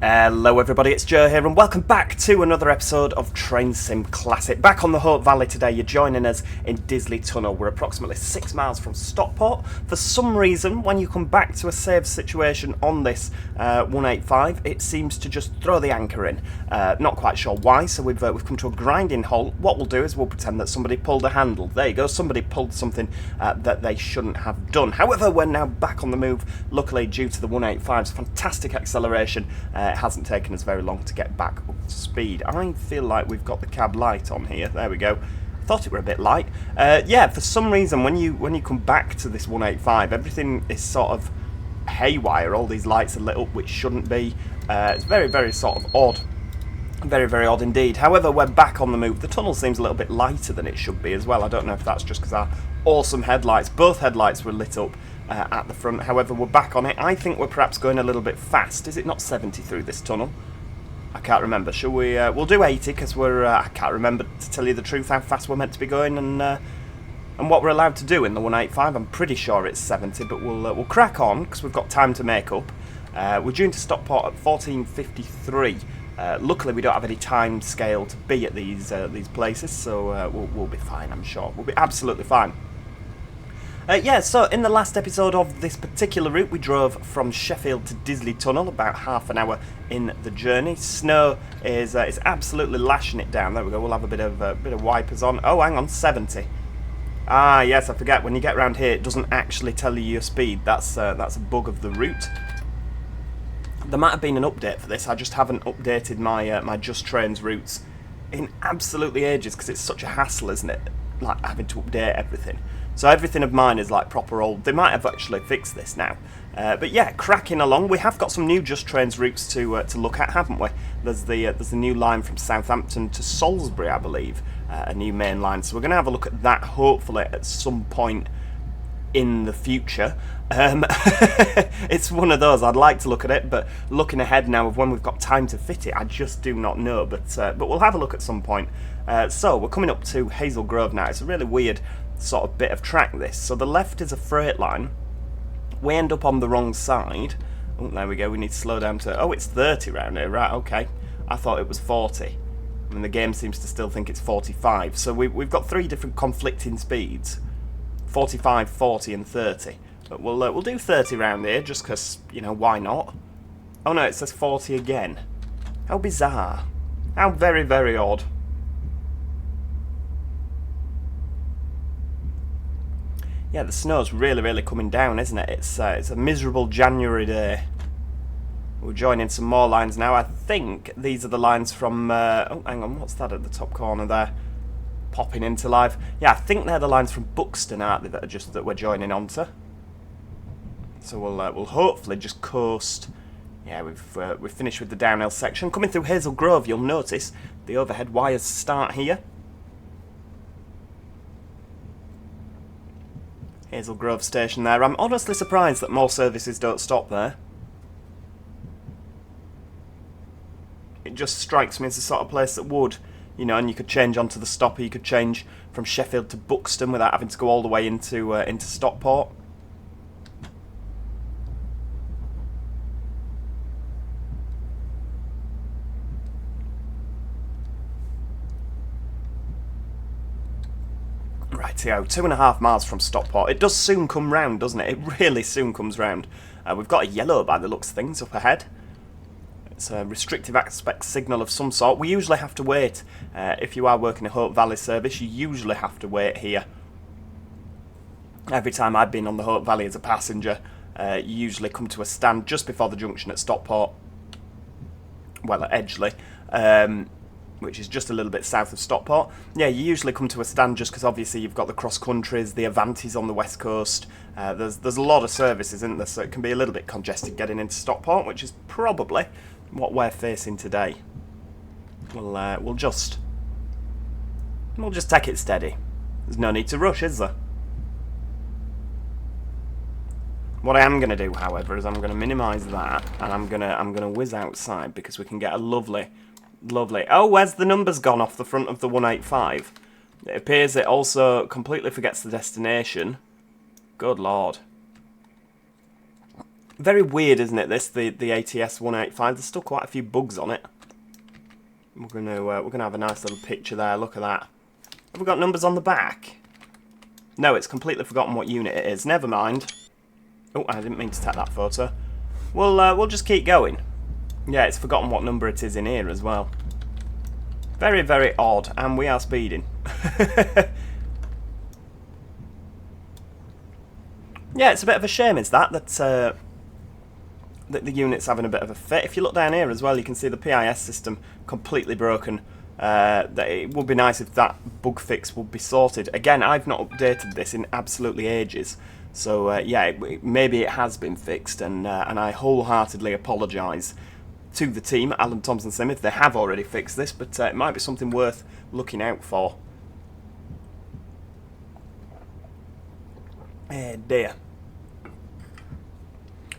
Hello everybody, it's Joe here and welcome back to another episode of Train Sim Classic. Back on the Hope Valley today, you're joining us in Disley Tunnel. We're approximately 6 miles from Stockport. For some reason, when you come back to a save situation on this 185, it seems to just throw the anchor in. Not quite sure why, so we've come to a grinding halt. What we'll do is we'll pretend that somebody pulled a handle. There you go, somebody pulled something that they shouldn't have done. However, we're now back on the move, luckily due to the 185's fantastic acceleration. It hasn't taken us very long to get back up to speed. I feel like we've got the cab light on here. There we go. I thought it were a bit light. Yeah, for some reason, when you come back to this 185, everything is sort of haywire. All these lights are lit up, which shouldn't be. It's very, very sort of odd. Very, very odd indeed. However, we're back on the move. The tunnel seems a little bit lighter than it should be as well. I don't know if that's just because our awesome headlights, both headlights were lit up at the front. However, we're back on it. I think we're perhaps going a little bit fast. Is it not 70 through this tunnel? I can't remember. Shall we? We'll do 80 because we're. I can't remember, to tell you the truth, how fast we're meant to be going and what we're allowed to do in the 185. I'm pretty sure it's 70, but we'll crack on because we've got time to make up. We're due to Stockport at 14:53. Luckily, we don't have any time scale to be at these places, so we'll be fine. I'm sure we'll be absolutely fine. Yeah, so in the last episode of this particular route, we drove from Sheffield to Disley Tunnel, about half an hour in the journey. Snow is absolutely lashing it down. There we go. We'll have a bit of wipers on. Oh, hang on, 70. Ah, yes, I forget. When you get around here, it doesn't actually tell you your speed. That's a bug of the route. There might have been an update for this. I just haven't updated my my Just Trains routes in absolutely ages because it's such a hassle, isn't it? Like having to update everything. So everything of mine is like proper old. They might have actually fixed this now. But yeah, cracking along. We have got some new Just Trains routes to look at, haven't we? There's the new line from Southampton to Salisbury, I believe, a new main line. So we're going to have a look at that hopefully at some point in the future. It's one of those. I'd like to look at it, but looking ahead now of when we've got time to fit it, I just do not know. But we'll have a look at some point. So we're coming up to Hazel Grove now. It's a really weird sort of bit of track, this. So the left is a freight line. We end up on the wrong side. Oh, there we go. We need to slow down to... Oh, it's 30 round here. Right, okay. I thought it was 40. I mean, the game seems to still think it's 45. So we've got three different conflicting speeds. 45, 40 and 30. But we'll do 30 round here just because, you know, why not? Oh no, it says 40 again. How bizarre. How very, very odd. Yeah, the snow's really, really coming down, isn't it? It's a miserable January day. We're joining some more lines now. I think these are the lines from... oh, hang on, what's that at the top corner there? Popping into live. Yeah, I think they're the lines from Buxton, aren't they, that we're joining onto. So we'll hopefully just coast. Yeah, we've finished with the downhill section. Coming through Hazel Grove, you'll notice the overhead wires start here. Hazel Grove station there. I'm honestly surprised that more services don't stop there. It just strikes me as the sort of place that would, you know, and you could change onto the stopper. You could change from Sheffield to Buxton without having to go all the way into Stockport. Rightio, 2.5 miles from Stockport. It does soon come round, doesn't it? It really soon comes round. We've got a yellow by the looks of things up ahead. It's a restrictive aspect signal of some sort. We usually have to wait. If you are working a Hope Valley service, you usually have to wait here. Every time I've been on the Hope Valley as a passenger, you usually come to a stand just before the junction at Stockport. Well, at Edgeley. Which is just a little bit south of Stockport. Yeah, you usually come to a stand just because obviously you've got the cross-countries, the Avantis on the west coast. There's a lot of services, isn't there? So it can be a little bit congested getting into Stockport, which is probably what we're facing today. We'll just take it steady. There's no need to rush, is there? What I am going to do, however, is I'm going to minimise that, and I'm gonna whiz outside because we can get a lovely. Oh, where's the numbers gone off the front of the 185? It appears it also completely forgets the destination. Good lord. Very weird, isn't it, this, the ATS 185. There's still quite a few bugs on it. We're gonna have a nice little picture there, look at that. Have we got numbers on the back? No, it's completely forgotten what unit it is. Never mind. Oh, I didn't mean to take that photo. We'll just keep going. Yeah, it's forgotten what number it is in here as well. Very, very odd, and we are speeding. Yeah, it's a bit of a shame, is that the unit's having a bit of a fit. If you look down here as well, you can see the PIS system completely broken. That it would be nice if that bug fix would be sorted. Again, I've not updated this in absolutely ages, so yeah, maybe it has been fixed, and I wholeheartedly apologise to the team, Alan Thompson Sim, if they have already fixed this, but it might be something worth looking out for. Dear.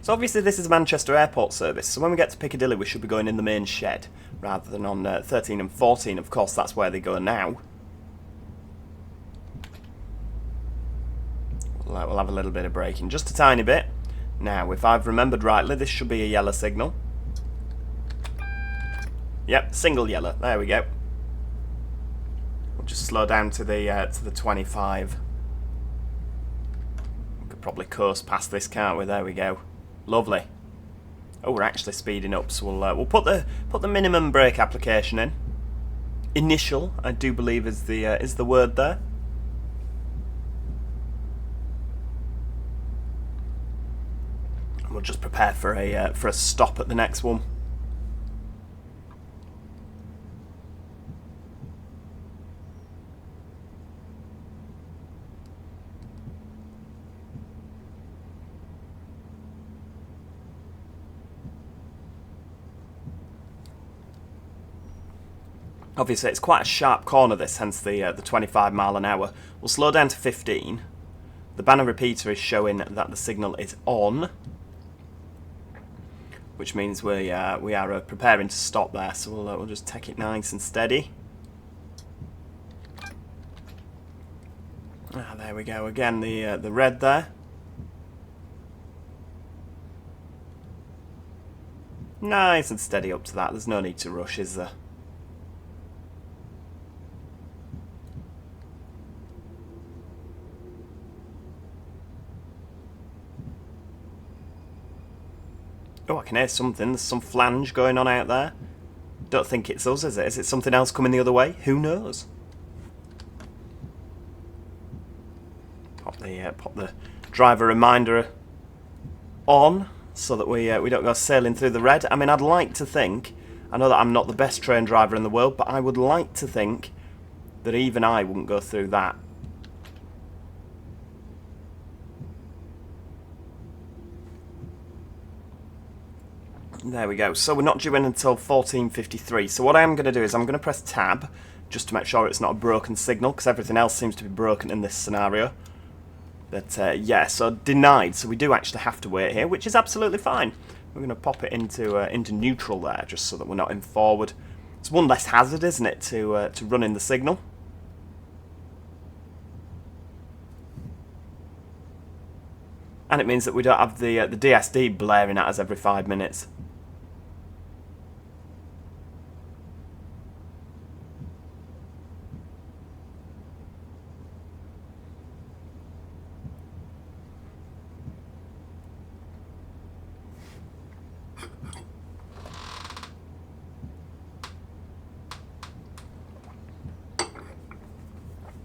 So obviously this is a Manchester Airport service, so when we get to Piccadilly we should be going in the main shed, rather than on 13 and 14, of course that's where they go now. We'll have a little bit of braking, just a tiny bit. Now, if I've remembered rightly, this should be a yellow signal. Yep, single yellow, there we go. We'll just slow down to the 25. We could probably coast past this, can't we? There we go. Lovely. Oh, we're actually speeding up, so we'll put the minimum brake application in. Initial, I do believe, is the word there. And we'll just prepare for a stop at the next one. Obviously, it's quite a sharp corner, this, hence the 25 mile an hour. We'll slow down to 15. The banner repeater is showing that the signal is on, which means we are preparing to stop there. So we'll just take it nice and steady. Ah, there we go. Again, the red there. Nice and steady up to that. There's no need to rush, is there? Oh, I can hear something. There's some flange going on out there. Don't think it's us, is it? Is it something else coming the other way? Who knows? Pop the driver reminder on so that we don't go sailing through the red. I mean, I'd like to think, I know that I'm not the best train driver in the world, but I would like to think that even I wouldn't go through that. There we go. So we're not due in until 14:53. So what I am going to do is I'm going to press tab just to make sure it's not a broken signal, because everything else seems to be broken in this scenario. But yeah, so denied. So we do actually have to wait here, which is absolutely fine. We're going to pop it into neutral there, just so that we're not in forward. It's one less hazard, isn't it, to run in the signal. And it means that we don't have the DSD blaring at us every 5 minutes.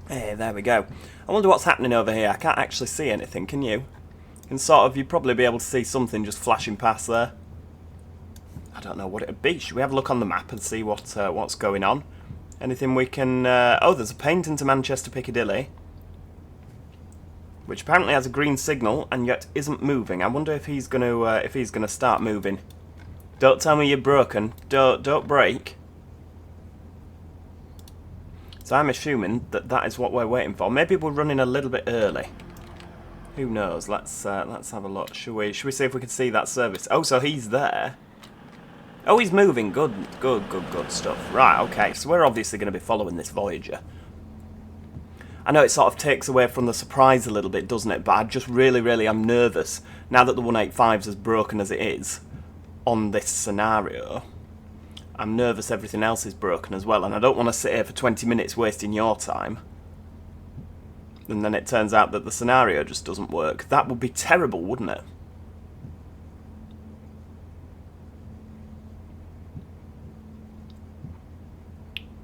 Hey, there we go. I wonder what's happening over here. I can't actually see anything, can you? And sort of, you'd probably be able to see something just flashing past there. I don't know what it would be. Should we have a look on the map and see what's going on? Anything we can... oh, there's a paint into Manchester Piccadilly, which apparently has a green signal and yet isn't moving. I wonder if he's gonna start moving. Don't tell me you're broken. Don't break. So I'm assuming that is what we're waiting for. Maybe we're running a little bit early. Who knows? Let's have a look. Should we see if we can see that service? Oh, so he's there. Oh, he's moving. Good stuff. Right, okay. So we're obviously going to be following this Voyager. I know it sort of takes away from the surprise a little bit, doesn't it? But I just really am nervous, now that the 185's as broken as it is on this scenario. I'm nervous everything else is broken as well, and I don't want to sit here for 20 minutes wasting your time. And then it turns out that the scenario just doesn't work. That would be terrible, wouldn't it?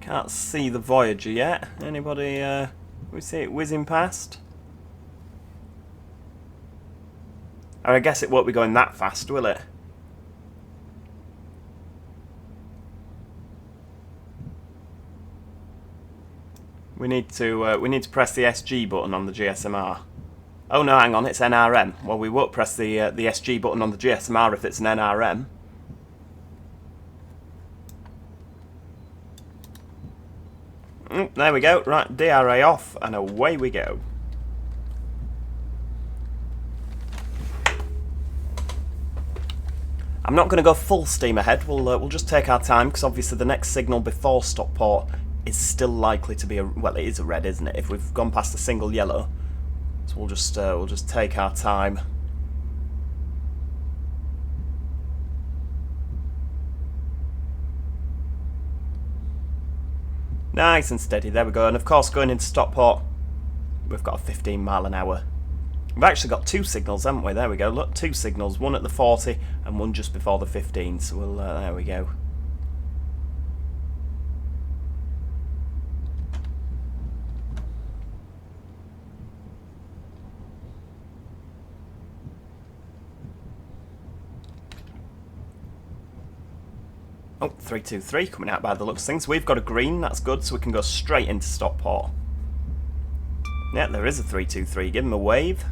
Can't see the Voyager yet. Anybody, we see it whizzing past? I guess it won't be going that fast, will it? We need to press the SG button on the GSMR. Oh no, hang on, it's NRM. Well, we won't press the SG button on the GSMR if it's an NRM. There we go. Right, DRA off, and away we go. I'm not going to go full steam ahead. We'll just take our time, because obviously the next signal before Stockport is still likely to be a, well, it is a red, isn't it? If we've gone past a single yellow, so we'll just take our time. Nice and steady. There we go. And of course, going into Stockport, we've got a 15 mile an hour. We've actually got two signals, haven't we? There we go. Look, two signals. One at the 40 and one just before the 15. So we'll there we go. Oh, 323 coming out by the looks of things. We've got a green, that's good, so we can go straight into Stockport. Yeah, there is a 323. Give him a wave.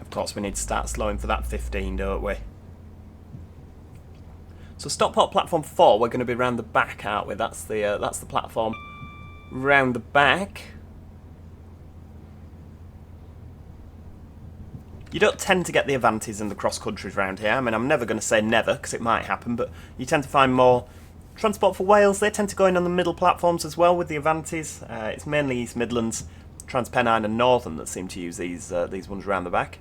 Of course, we need to start slowing for that 15, don't we? So Stockport platform 4, we're going to be round the back, aren't we? That's the platform round the back. You don't tend to get the Avantis and the cross countries round here. I mean, I'm never going to say never, because it might happen, but you tend to find more Transport for Wales. They tend to go in on the middle platforms as well with the Avantis. It's mainly East Midlands, TransPennine and Northern that seem to use these ones round the back.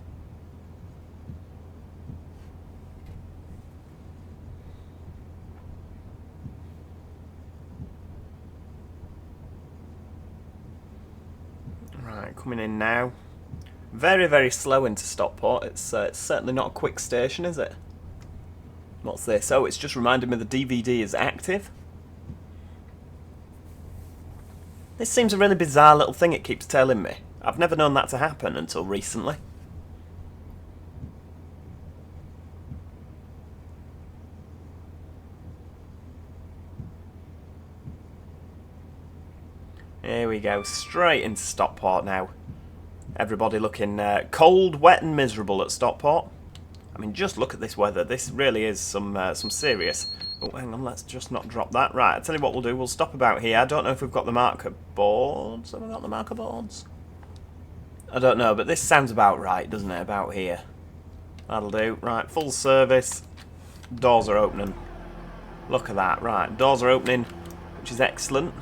Right, coming in now. Very slow into Stockport. It's certainly not a quick station, is it? What's this? Oh, it's just reminded me the DVD is active. This seems a really bizarre little thing it keeps telling me. I've never known that to happen until recently. Here we go, straight into Stockport now. Everybody looking cold, wet and miserable at Stockport. I mean, just look at this weather. This really is some serious... Oh, hang on, let's just not drop that. Right, I'll tell you what we'll do. We'll stop about here. I don't know if we've got the marker boards. Have we got the marker boards? I don't know, but this sounds about right, doesn't it? About here. That'll do. Right, full service. Doors are opening. Look at that. Right, doors are opening, which is excellent.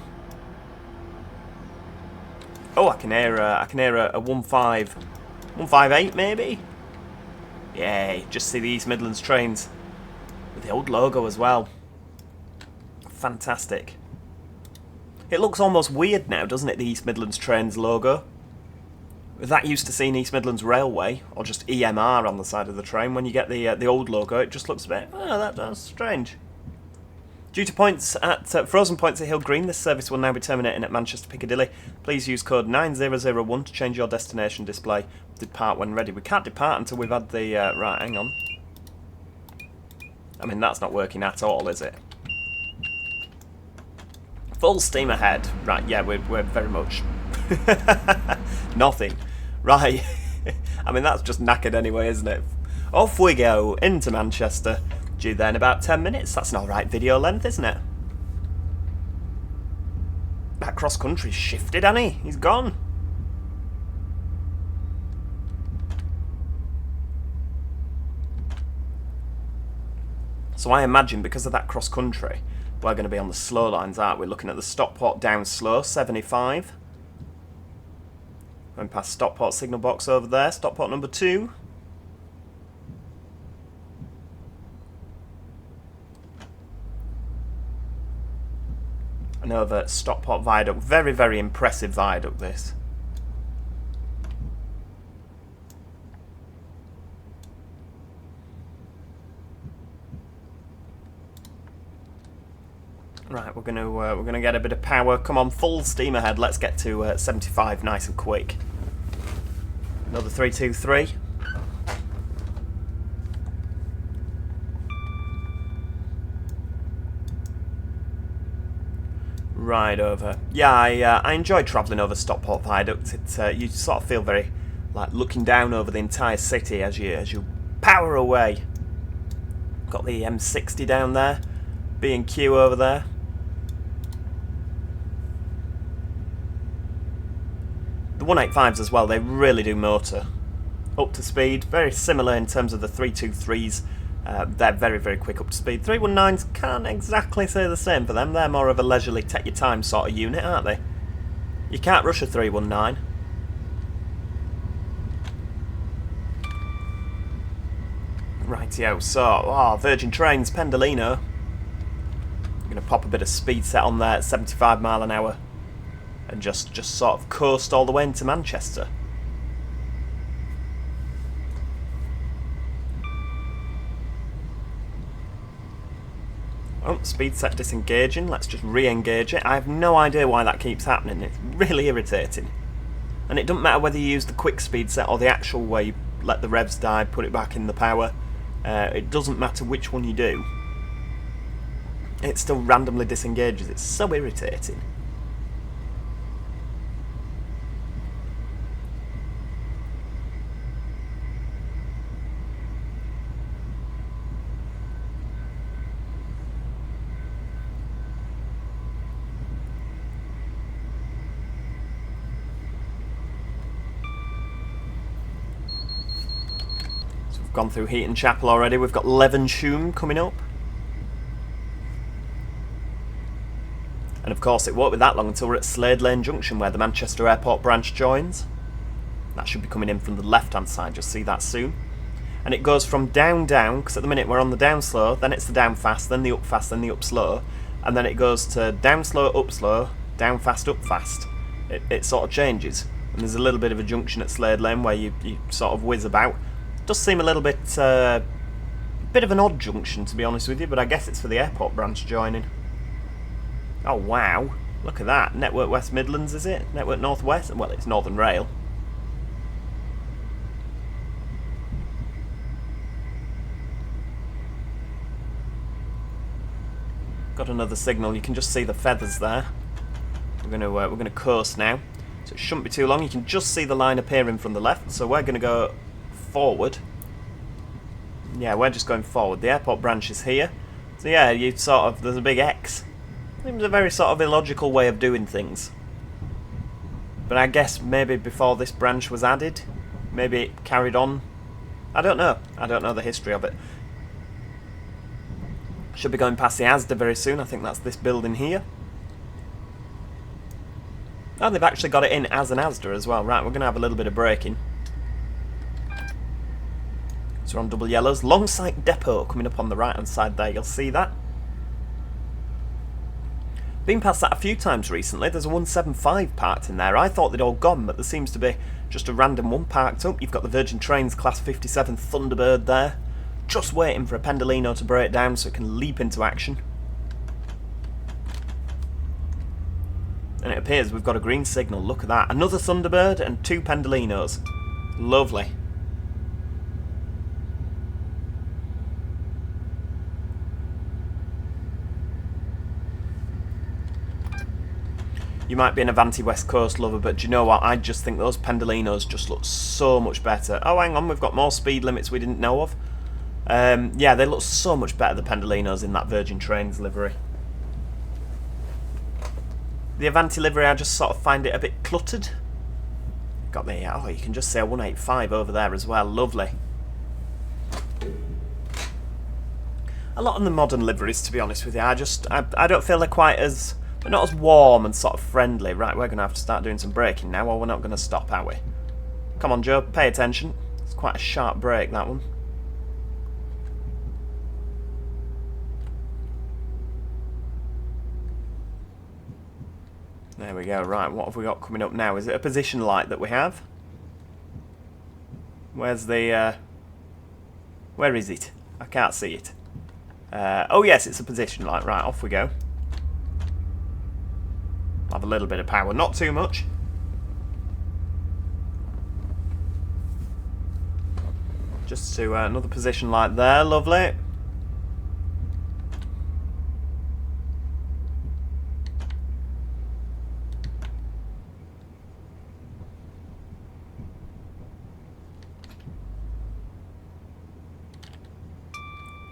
Oh, I can hear a 158 maybe. Yay! Just see the East Midlands trains with the old logo as well. Fantastic. It looks almost weird now, doesn't it? The East Midlands trains logo. That used to seeing East Midlands Railway or just EMR on the side of the train. When you get the old logo, it just looks a bit. Oh, that's strange. Due to points at frozen points at Hill Green, this service will now be terminating at Manchester Piccadilly. Please use code 9001 to change your destination display. Depart when ready. We can't depart until we've had the... right, hang on. I mean, that's not working at all, is it? Full steam ahead. Right, yeah, we're very much... Nothing. Right. I mean, that's just knackered anyway, isn't it? Off we go, into Manchester. Due there in about 10 minutes. That's an alright video length, isn't it? That cross-country's shifted, hasn't he? He's gone. So I imagine because of that cross country, we're going to be on the slow lines, aren't we? Looking at the Stockport down slow, 75. Going past Stockport signal box over there, Stockport number 2. And over at Stockport Viaduct, very, very impressive viaduct this. Right, we're gonna get a bit of power. Come on, full steam ahead. Let's get to 75 nice and quick. Another 323. Right over. Yeah, I enjoy travelling over Stockport Viaduct. You sort of feel very like looking down over the entire city as you power away. Got the M60 down there, B&Q over there. The 185s as well, they really do motor. Up to speed, very similar in terms of the 323s. They're very, very quick up to speed. 319s can't exactly say the same for them. They're more of a leisurely, take your time sort of unit, aren't they? You can't rush a 319. Rightio, so, Virgin Trains, Pendolino. I'm going to pop a bit of speed set on there at 75 mile an hour. And just sort of coast all the way into Manchester. Oh, speed set disengaging. Let's just re-engage it. I have no idea why that keeps happening. It's really irritating. And it doesn't matter whether you use the quick speed set or the actual way you let the revs die, put it back in the power. It doesn't matter which one you do. It still randomly disengages. It's so irritating. Gone through Heaton Chapel already. We've got Levenshulme coming up. And of course it won't be that long until we're at Slade Lane Junction where the Manchester Airport branch joins. That should be coming in from the left hand side, you'll see that soon. And it goes from down, because at the minute we're on the down slow, then it's the down fast, then the up fast, then the up slow, and then it goes to down slow, down fast, up fast. It sort of changes. And there's a little bit of a junction at Slade Lane where you sort of whiz about. Does seem a little bit of an odd junction, to be honest with you, but I guess it's for the airport branch joining. Oh wow, look at that. Network West Midlands, is it? Network North West? Well, it's Northern Rail. Got another signal. You can just see the feathers there. We're gonna coast now, so it shouldn't be too long. You can just see the line appearing from the left, so we're gonna go forward. Yeah, we're just going forward. The airport branch is here. So yeah, there's a big X. Seems a very sort of illogical way of doing things. But I guess maybe before this branch was added, maybe it carried on. I don't know. I don't know the history of it. Should be going past the Asda very soon. I think that's this building here. Oh, they've actually got it in as an Asda as well. Right, we're going to have a little bit of braking. So we're on double yellows. Longsight Depot coming up on the right hand side there, you'll see that. Been past that a few times recently. There's a 175 parked in there. I thought they'd all gone, but there seems to be just a random one parked up. You've got the Virgin Trains Class 57 Thunderbird there. Just waiting for a Pendolino to break down so it can leap into action. And it appears we've got a green signal. Look at that. Another Thunderbird and 2 Pendolinos. Lovely. You might be an Avanti West Coast lover, but do you know what? I just think those Pendolinos just look so much better. Oh, hang on, we've got more speed limits we didn't know of. Yeah, they look so much better, the Pendolinos, in that Virgin Trains livery. The Avanti livery, I just sort of find it a bit cluttered. Got the, oh, you can just see a 185 over there as well. Lovely. a lot of the modern liveries, to be honest with you. I don't feel they're quite as... They're not as warm and sort of friendly. Right, we're going to have to start doing some braking now, or we're not going to stop, are we? Come on, Joe, pay attention. It's quite a sharp brake, that one. There we go. Right, what have we got coming up now? Is it a position light that we have? Where's the... Where is it? I can't see it. Oh yes, it's a position light. Right, off we go. Have a little bit of power, not too much. Just to another position light there, lovely.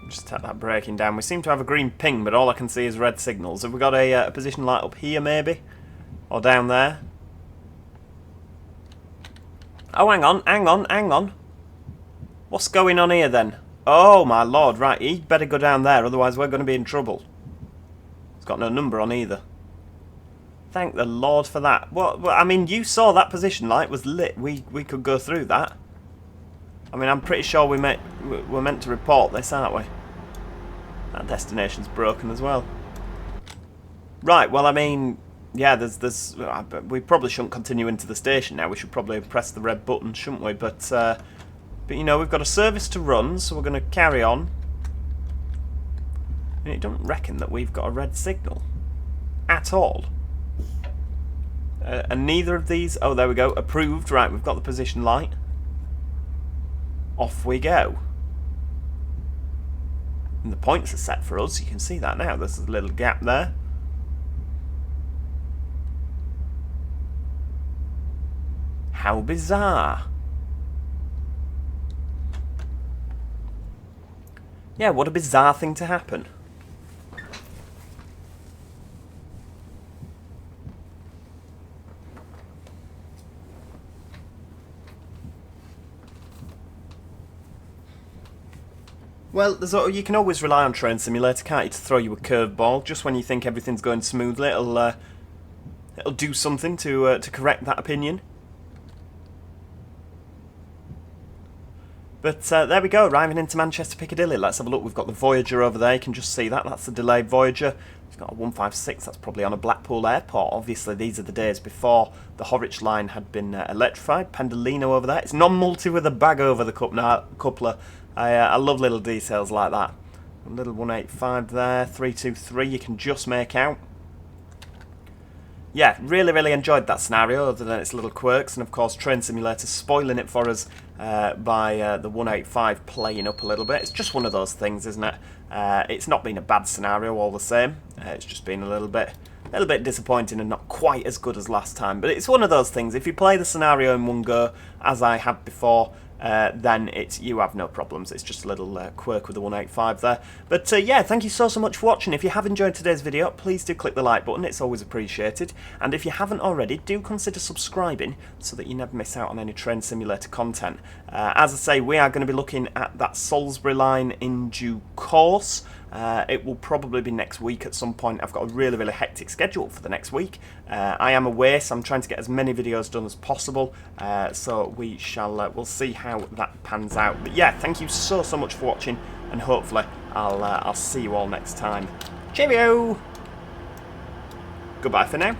Just tap that braking down. We seem to have a green ping, but all I can see is red signals. Have we got a position light up here, maybe? Or down there? Oh, hang on, hang on, hang on. What's going on here, then? Oh, my lord, right, he'd better go down there, otherwise we're going to be in trouble. It's got no number on either. Thank the Lord for that. Well, I mean, you saw that position light was lit. We could go through that. I mean, I'm pretty sure we're meant to report this, aren't we? That destination's broken as well. Right, well, I mean, yeah, we probably shouldn't continue into the station now. We should probably press the red button, shouldn't we? But you know, we've got a service to run, so we're going to carry on. And it doesn't reckon that we've got a red signal. At all. And neither of these... Oh, there we go. Approved. Right, we've got the position light. Off we go. And the points are set for us. You can see that now. There's a little gap there. How bizarre. Yeah, what a bizarre thing to happen. Well, you can always rely on Train Simulator, can't you, to throw you a curveball. Just when you think everything's going smoothly, it'll do something to correct that opinion. But there we go, arriving into Manchester Piccadilly. Let's have a look. We've got the Voyager over there. You can just see that. That's the delayed Voyager. It's got a 156. That's probably on a Blackpool airport. Obviously, these are the days before the Horwich line had been electrified. Pendolino over there. It's non-multi with a bag over the coupler. I love little details like that. A little 185 there. 323 you can just make out. Yeah, really enjoyed that scenario, other than its little quirks, and of course Train Simulator spoiling it for us by the 185 playing up a little bit. It's just one of those things, isn't it? It's not been a bad scenario all the same. It's just been a little bit disappointing and not quite as good as last time. But it's one of those things. If you play the scenario in one go, as I have before, then you have no problems. It's just a little quirk with the 185 there. But yeah, thank you so much for watching. If you have enjoyed today's video, please do click the like button. It's always appreciated. And if you haven't already, do consider subscribing so that you never miss out on any Train Simulator content. As I say, we are going to be looking at that Salisbury line in due course. It will probably be next week at some point. I've got a really hectic schedule for the next week. I am away, so I'm trying to get as many videos done as possible. So we'll see how that pans out. But yeah, thank you so much for watching, and hopefully I'll see you all next time. Cheerio! Goodbye for now.